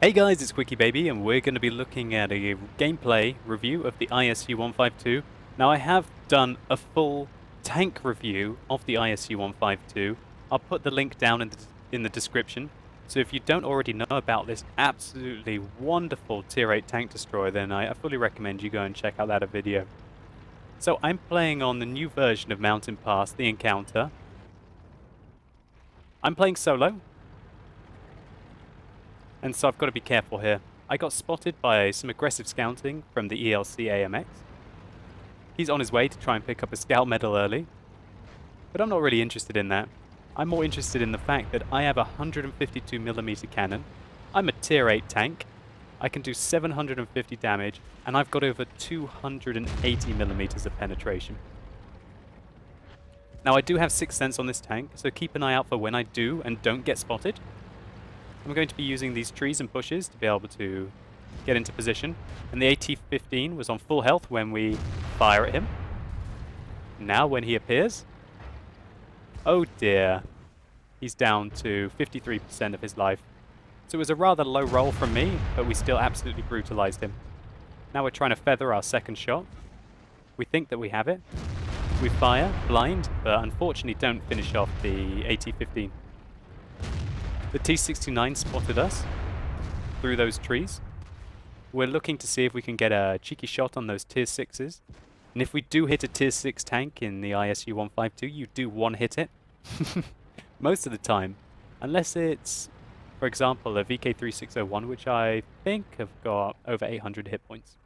Hey guys, it's QuickyBaby, and we're going to be looking at a gameplay review of the ISU-152. Now, I have done a full tank review of the ISU-152. I'll put the link down in the description. So if you don't already know about this absolutely wonderful Tier 8 tank destroyer, then I fully recommend you go and check out that video. So I'm playing on the new version of Mountain Pass, the Encounter. I'm playing solo. And so I've got to be careful here. I got spotted by some aggressive scouting from the ELC AMX. He's on his way to try and pick up a scout medal early. But I'm not really interested in that. I'm more interested in the fact that I have a 152mm cannon. I'm a tier 8 tank. I can do 750 damage, and I've got over 280mm of penetration. Now I do have 6th sense on this tank, so keep an eye out for when I do and don't get spotted. I'm going to be using these trees and bushes to be able to get into position. And the AT-15 was on full health when we fire at him. Now when he appears, oh dear, he's down to 53% of his life. So it was a rather low roll from me, but we still absolutely brutalized him. Now we're trying to feather our second shot. We think that we have it. We fire, blind, but unfortunately don't finish off the AT-15. The T-69 spotted us through those trees. We're looking to see if we can get a cheeky shot on those tier 6s. And if we do hit a tier 6 tank in the ISU-152, you do one-hit it. Most of the time. Unless it's, for example, a VK3601, which I think have got over 800 hit points.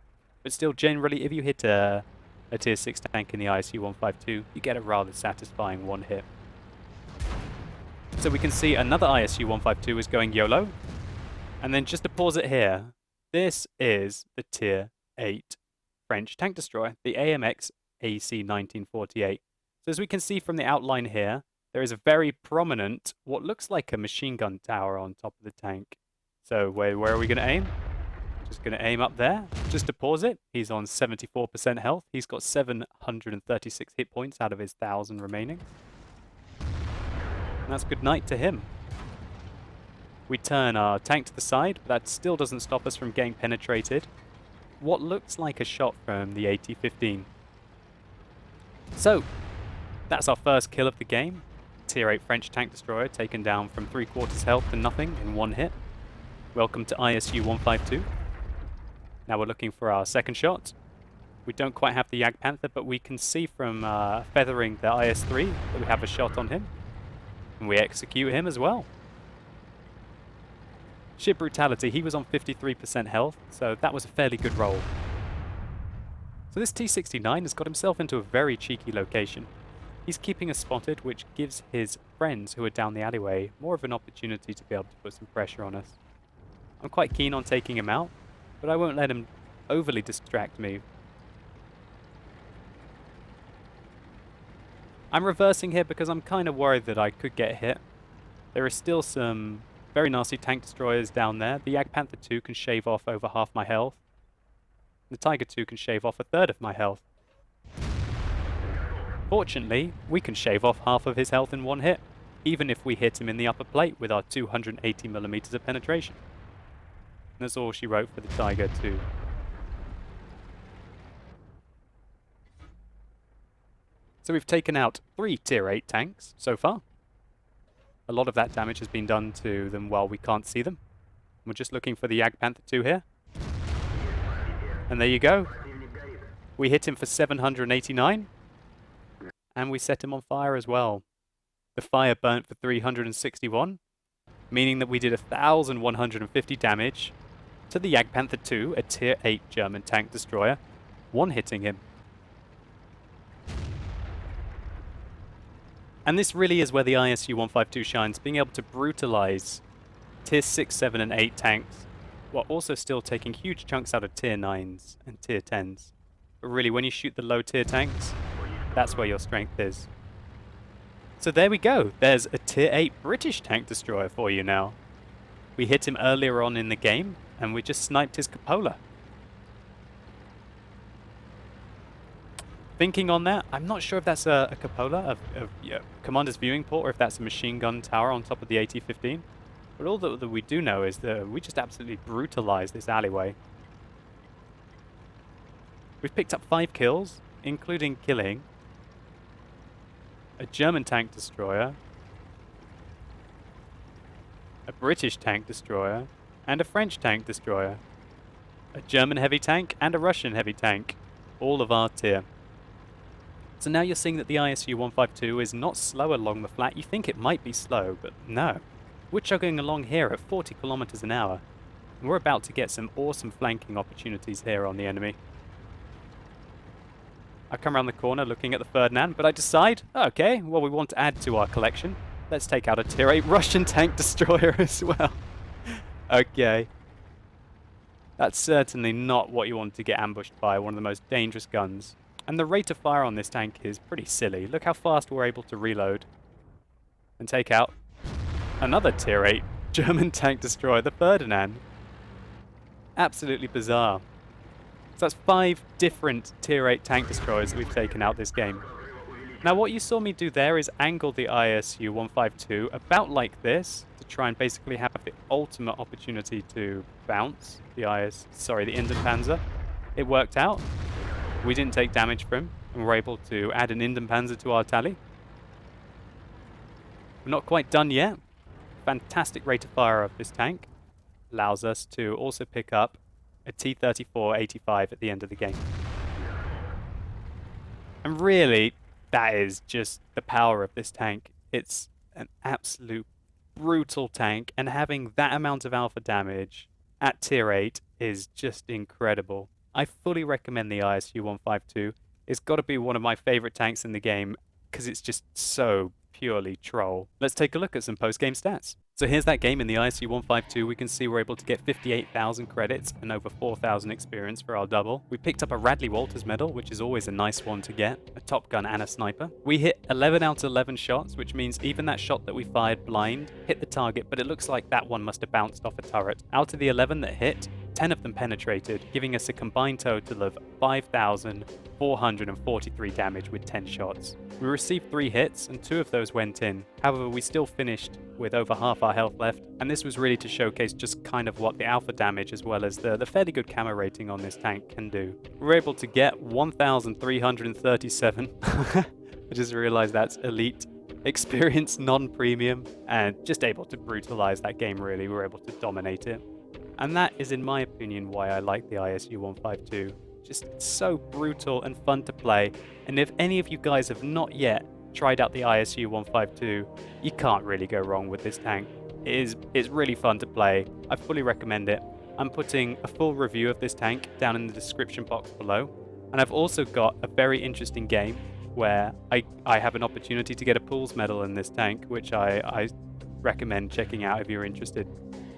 But still, generally, if you hit a tier 6 tank in the ISU-152, you get a rather satisfying one hit. So we can see another ISU-152 is going YOLO. And then just to pause it here, this is the Tier 8 French tank destroyer, the AMX AC-1948. So as we can see from the outline here, there is a very prominent, what looks like a machine gun tower on top of the tank. So where are we going to aim? Just going to aim up there. Just to pause it, he's on 74% health. He's got 736 hit points out of his 1,000 remaining. That's good night to him. We turn our tank to the side, but that still doesn't stop us from getting penetrated. What looks like a shot from the AT-15. So, that's our first kill of the game. Tier 8 French tank destroyer taken down from 3/4 health to nothing in one hit. Welcome to ISU-152. Now we're looking for our second shot. We don't quite have the Jagdpanther, but we can see from feathering the IS-3 that we have a shot on him. And we execute him as well. Sheer brutality, he was on 53% health, so that was a fairly good roll. So this T-69 has got himself into a very cheeky location. He's keeping us spotted, which gives his friends who are down the alleyway more of an opportunity to be able to put some pressure on us. I'm quite keen on taking him out, but I won't let him overly distract me. I'm reversing here because I'm kind of worried that I could get hit. There are still some very nasty tank destroyers down there. The Jagdpanther 2 can shave off over half my health. The Tiger 2 can shave off a third of my health. Fortunately, we can shave off half of his health in one hit, even if we hit him in the upper plate with our 280mm of penetration. And that's all she wrote for the Tiger 2. So we've taken out 3 tier 8 tanks so far. A lot of that damage has been done to them while we can't see them. We're just looking for the Jagdpanther 2 here. And there you go. We hit him for 789. And we set him on fire as well. The fire burnt for 361, meaning that we did 1,150 damage to the Jagdpanther 2, a tier 8 German tank destroyer, one-hitting him. And this really is where the ISU-152 shines, being able to brutalize tier 6, 7, and 8 tanks, while also still taking huge chunks out of tier 9s and tier 10s. But really, when you shoot the low tier tanks, that's where your strength is. So there we go. There's a tier 8 British tank destroyer for you now. We hit him earlier on in the game, and we just sniped his cupola. Thinking on that, I'm not sure if that's a cupola of Commander's viewing port or if that's a machine gun tower on top of the AT-15. But all that we do know is that we just absolutely brutalized this alleyway. We've picked up 5 kills, including killing a German tank destroyer, a British tank destroyer, and a French tank destroyer, a German heavy tank, and a Russian heavy tank, all of our tier. So now you're seeing that the ISU-152 is not slow along the flat. You think it might be slow, but no. We're chugging along here at 40 kilometers an hour, and we're about to get some awesome flanking opportunities here on the enemy. I come around the corner looking at the Ferdinand, but I decide, okay, well, we want to add to our collection. Let's take out a tier 8 Russian tank destroyer as well. Okay. That's certainly not what you want to get ambushed by, one of the most dangerous guns. And the rate of fire on this tank is pretty silly. Look how fast we're able to reload and take out another tier 8 German tank destroyer, the Ferdinand. Absolutely bizarre. So that's 5 different tier 8 tank destroyers that we've taken out this game. Now what you saw me do there is angle the ISU-152 about like this to try and basically have the ultimate opportunity to bounce the Indenpanzer. It worked out. We didn't take damage from him, and we're able to add an Indenpanzer to our tally. We're not quite done yet. Fantastic rate of fire of this tank allows us to also pick up a T-34-85 at the end of the game. And really, that is just the power of this tank. It's an absolute brutal tank, and having that amount of alpha damage at tier 8 is just incredible. I fully recommend the ISU-152. It's got to be one of my favorite tanks in the game because it's just so purely troll. Let's take a look at some post-game stats. So here's that game in the ISU-152. We can see we're able to get 58,000 credits and over 4,000 experience for our double. We picked up a Radley-Walters medal, which is always a nice one to get, a Top Gun and a sniper. We hit 11 out of 11 shots, which means even that shot that we fired blind hit the target, but it looks like that one must have bounced off a turret. Out of the 11 that hit, 10 of them penetrated, giving us a combined total of 5,443 damage with 10 shots. We received 3 hits, and 2 of those went in. However, we still finished with over half our health left, and this was really to showcase just kind of what the alpha damage as well as the fairly good camo rating on this tank can do. We were able to get 1,337. I just realized that's elite experience, non-premium, and just able to brutalize that game really. We were able to dominate it. And that is, in my opinion, why I like the ISU-152. Just so brutal and fun to play. And if any of you guys have not yet tried out the ISU-152, you can't really go wrong with this tank. It's really fun to play. I fully recommend it. I'm putting a full review of this tank down in the description box below. And I've also got a very interesting game where I have an opportunity to get a Pools medal in this tank, which I recommend checking out if you're interested.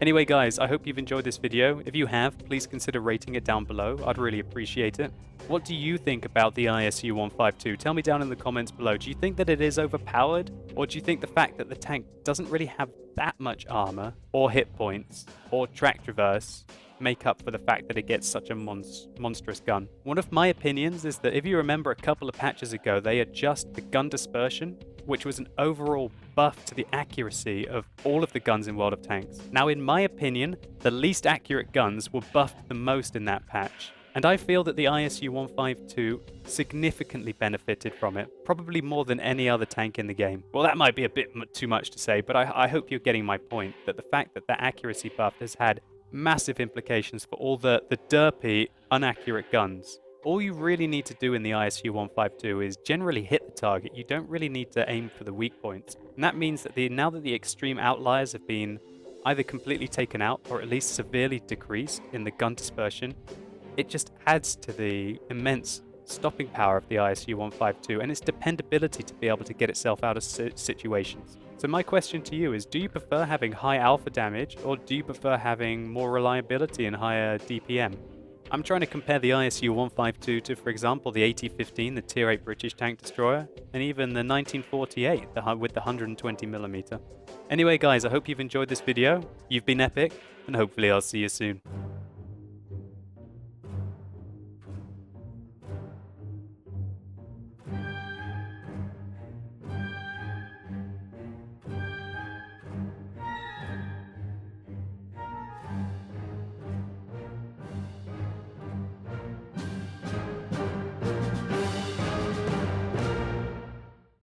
Anyway guys, I hope you've enjoyed this video. If you have, please consider rating it down below. I'd really appreciate it. What do you think about the ISU-152? Tell me down in the comments below. Do you think that it is overpowered? Or do you think the fact that the tank doesn't really have that much armor, or hit points, or track traverse make up for the fact that it gets such a monstrous gun? One of my opinions is that if you remember a couple of patches ago, they adjust the gun dispersion, which was an overall buff to the accuracy of all of the guns in World of Tanks. Now, in my opinion, the least accurate guns were buffed the most in that patch. And I feel that the ISU-152 significantly benefited from it, probably more than any other tank in the game. Well, that might be a bit too much to say, but I hope you're getting my point, that the fact that the accuracy buff has had massive implications for all the derpy, inaccurate guns. All you really need to do in the ISU-152 is generally hit the target. You don't really need to aim for the weak points. And that means that now that the extreme outliers have been either completely taken out or at least severely decreased in the gun dispersion, it just adds to the immense stopping power of the ISU-152 and its dependability to be able to get itself out of situations. So my question to you is, do you prefer having high alpha damage, or do you prefer having more reliability and higher DPM? I'm trying to compare the ISU-152 to, for example, the AT-15, the Tier 8 British tank destroyer, and even the 1948 with the 120mm. Anyway guys, I hope you've enjoyed this video. You've been epic, and hopefully I'll see you soon.